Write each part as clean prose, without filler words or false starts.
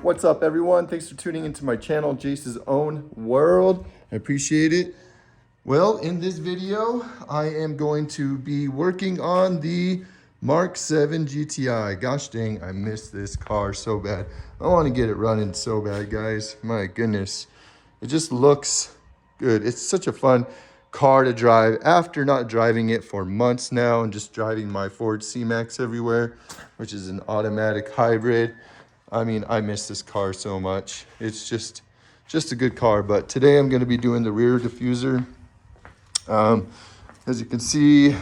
What's up, everyone? Thanks for tuning into my channel, Jace's Own World. I appreciate it. Well, in this video, I am going to be working on the MK7 GTI. Gosh dang, I miss this car so bad. I want to get it running so bad, guys. My goodness. It just looks good. It's such a fun car to drive after not driving it for months now and just driving my Ford C-Max everywhere, which is an automatic hybrid. I mean, I miss this car so much. It's just a good car. But today I'm going to be doing the rear diffuser. As you can see,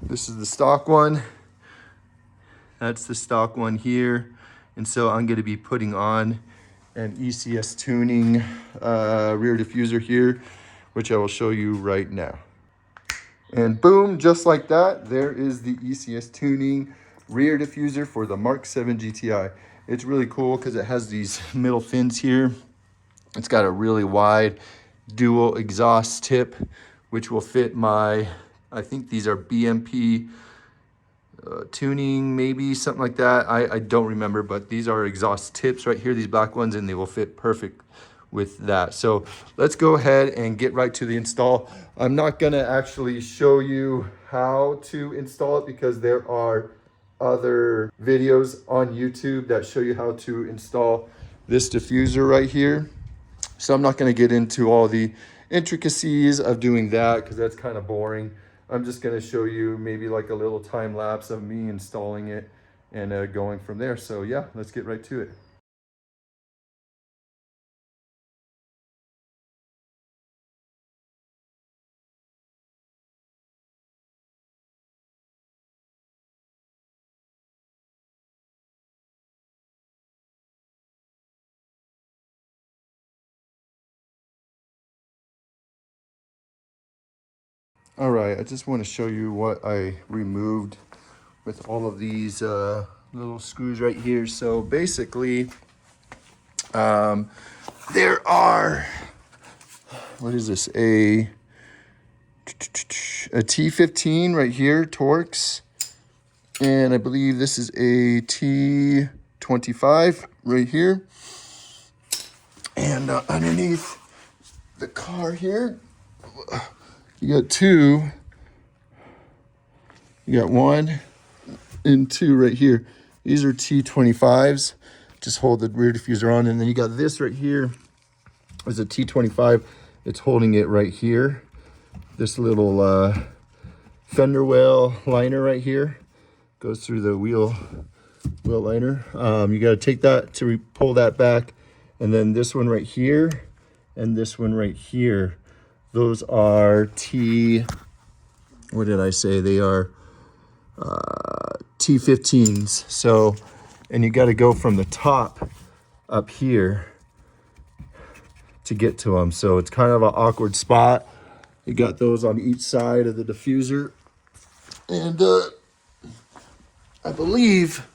this is the stock one. That's the stock one here. And so I'm going to be putting on an ECS tuning rear diffuser here, which I will show you right now. And boom, just like that, there is the ECS tuning rear diffuser for the MK7 GTI. It's really cool because it has these middle fins here. It's got a really wide dual exhaust tip, which will fit my, I think these are BMP tuning, maybe something like that. I don't remember, but these are exhaust tips right here, these black ones, and they will fit perfect with that. So let's go ahead and get right to the install. I'm not gonna actually show you how to install it because there are other videos on YouTube that show you how to install this diffuser right here. So I'm not going to get into all the intricacies of doing that because that's kind of boring. I'm just going to show you maybe like a little time lapse of me installing it and going from there. So yeah, let's get right to it. All right, I just want to show you what I removed with all of these little screws right here. So basically, there are, what is this, a T15 right here, Torx, and I believe this is a T25 right here. And underneath the car here, you got two. You got one and two right here. These are T25s. Just hold the rear diffuser on. And then you got this right here is a T25. It's holding it right here. This little fender well liner right here goes through the wheel liner. You got to take that to pull that back. And then this one right here and this one right here. Those are what did I say? They are T15s. So, and you got to go from the top up here to get to them. So it's kind of an awkward spot. You got those on each side of the diffuser. And I believe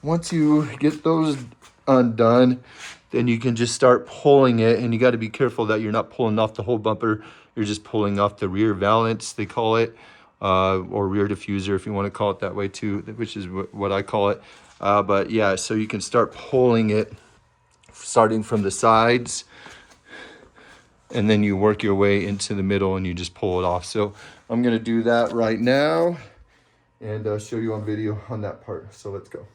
once you get those undone, then you can just start pulling it, and you got to be careful that you're not pulling off the whole bumper. You're just pulling off the rear valance, they call it, or rear diffuser if you want to call it that way too, which is what I call it. But yeah, so you can start pulling it starting from the sides, and then you work your way into the middle and you just pull it off. So I'm going to do that right now and show you on video on that part. So let's go.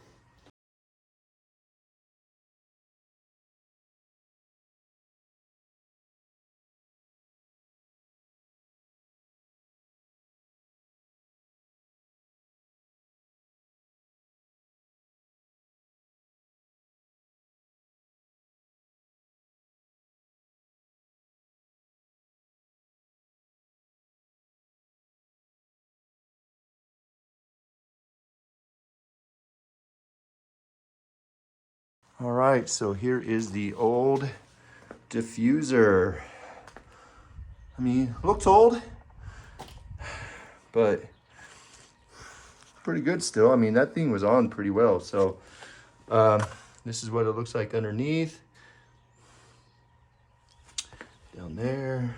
All right, so here is the old diffuser. I mean, looks old, but pretty good still. I mean, that thing was on pretty well. So this is what it looks like underneath. Down there.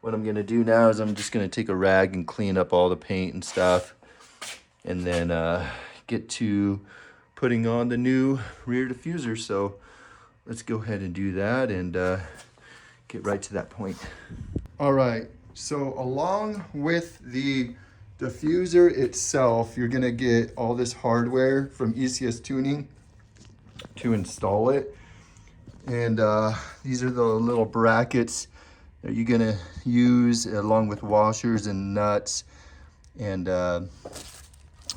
What I'm gonna do now is I'm just gonna take a rag and clean up all the paint and stuff, and then get to putting on the new rear diffuser. So let's go ahead and do that and get right to that point. All right, so along with the diffuser itself, you're gonna get all this hardware from ECS Tuning to install it. And these are the little brackets that you're gonna use along with washers and nuts and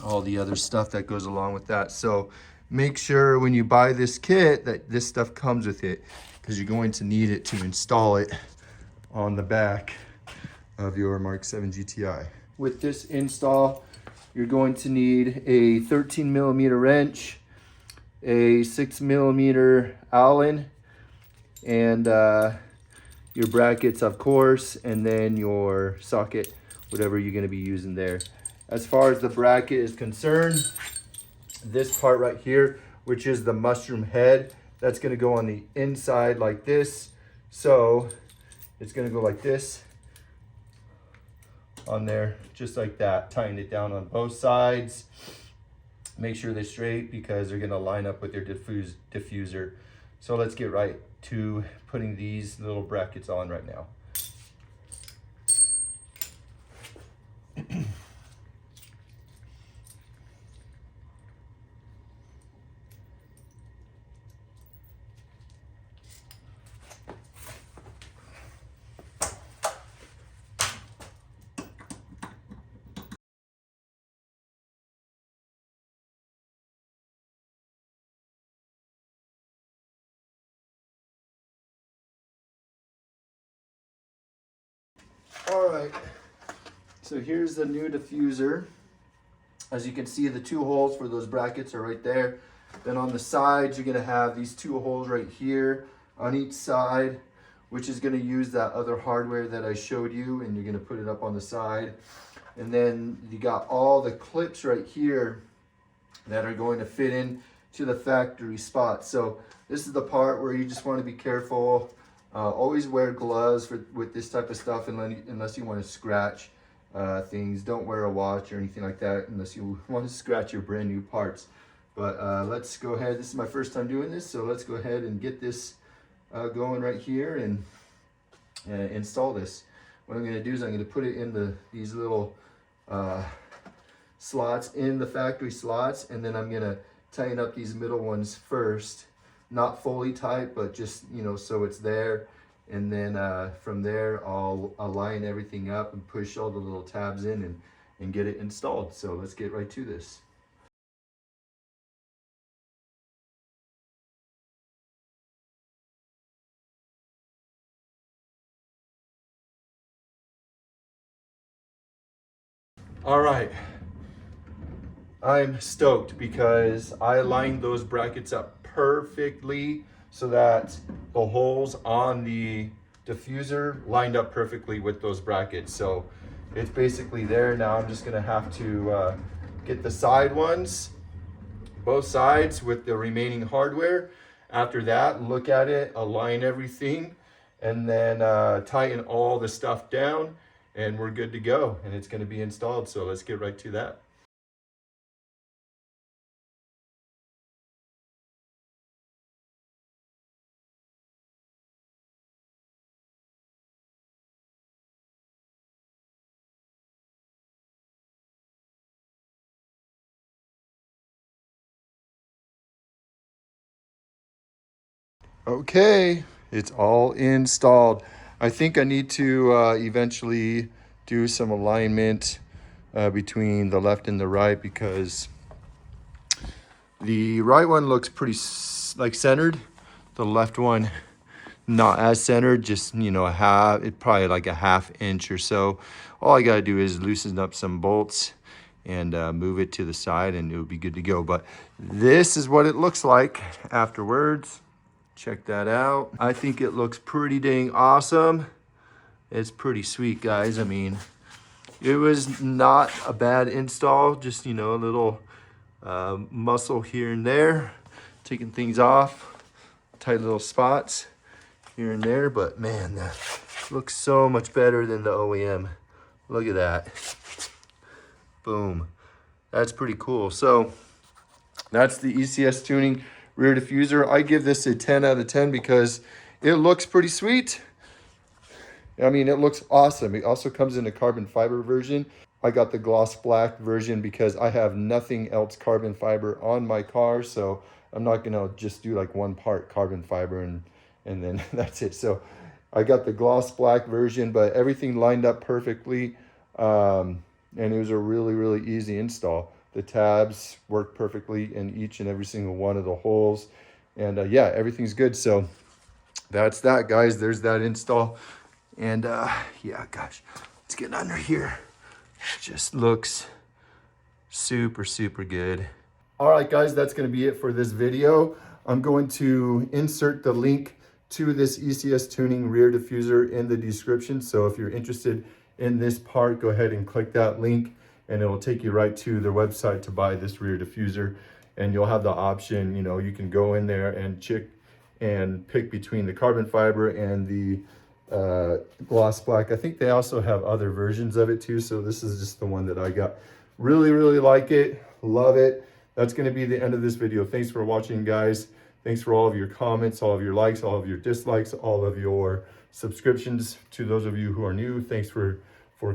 all the other stuff that goes along with that. So make sure when you buy this kit that this stuff comes with it, because you're going to need it to install it on the back of your MK7 GTI. With this install, you're going to need a 13mm wrench, a 6mm Allen, and your brackets, of course, and then your socket, whatever you're going to be using there. As far as the bracket is concerned, this part right here, which is the mushroom head, that's going to go on the inside like this. So it's going to go like this on there, just like that, tying it down on both sides. Make sure they're straight because they're going to line up with your diffuser. So let's get right to putting these little brackets on right now. All right, so here's the new diffuser. As you can see, the two holes for those brackets are right there. Then on the sides, you're gonna have these two holes right here on each side, which is gonna use that other hardware that I showed you, and you're gonna put it up on the side. And then you got all the clips right here that are going to fit in to the factory spot. So this is the part where you just wanna be careful. Always wear gloves with this type of stuff unless you want to scratch things. Don't wear a watch or anything like that unless you want to scratch your brand new parts. But let's go ahead. This is my first time doing this, so let's go ahead and get this going right here and install this. What I'm going to do is I'm going to put it in these little slots in the factory slots, and then I'm going to tighten up these middle ones first. Not fully tight, but just, you know, so it's there. And then from there, I'll align everything up and push all the little tabs in and get it installed. So let's get right to this. All right, I'm stoked because I lined those brackets up perfectly so that the holes on the diffuser lined up perfectly with those brackets. So it's basically there. Now I'm just gonna have to get the side ones, both sides, with the remaining hardware. After that, look at it, align everything, and then tighten all the stuff down, and we're good to go, and it's gonna be installed. So let's get right to that. Okay, it's all installed. I think I need to eventually do some alignment between the left and the right, because the right one looks pretty like centered. The left one not as centered, just, you know, probably like a ½ inch or so. All I gotta do is loosen up some bolts and move it to the side, and it would be good to go. But this is what it looks like afterwards. Check that out. I think it looks pretty dang awesome. It's pretty sweet, guys. I mean, it was not a bad install. Just, you know, a little muscle here and there, taking things off, tight little spots here and there. But man, that looks so much better than the OEM. Look at that. Boom. That's pretty cool. So That's the ECS tuning rear diffuser. I give this a 10 out of 10 because it looks pretty sweet. I mean, it looks awesome. It also comes in a carbon fiber version. I got the gloss black version because I have nothing else carbon fiber on my car. So I'm not gonna just do like one part carbon fiber and then that's it. So I got the gloss black version, but everything lined up perfectly. And it was a really, really easy install. The tabs work perfectly in each and every single one of the holes. And yeah, everything's good. So that's that, guys. There's that install. And yeah, gosh, let's get under here. Just looks super, super good. All right, guys, that's going to be it for this video. I'm going to insert the link to this ECS tuning rear diffuser in the description. So if you're interested in this part, go ahead and click that link and it'll take you right to their website to buy this rear diffuser. And you'll have the option, you know, you can go in there and pick between the carbon fiber and the gloss black. I think they also have other versions of it too. So this is just the one that I got. Really, really like it. Love it. That's going to be the end of this video. Thanks for watching, guys. Thanks for all of your comments, all of your likes, all of your dislikes, all of your subscriptions. To those of you who are new, thanks for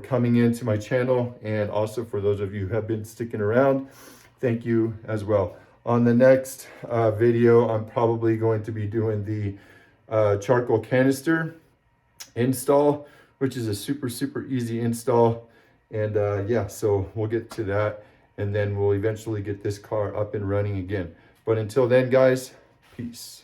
coming into my channel. And also for those of you who have been sticking around, thank you as well. On the next video, I'm probably going to be doing the charcoal canister install, which is a super, super easy install. And yeah, so we'll get to that. And then we'll eventually get this car up and running again. But until then, guys, peace.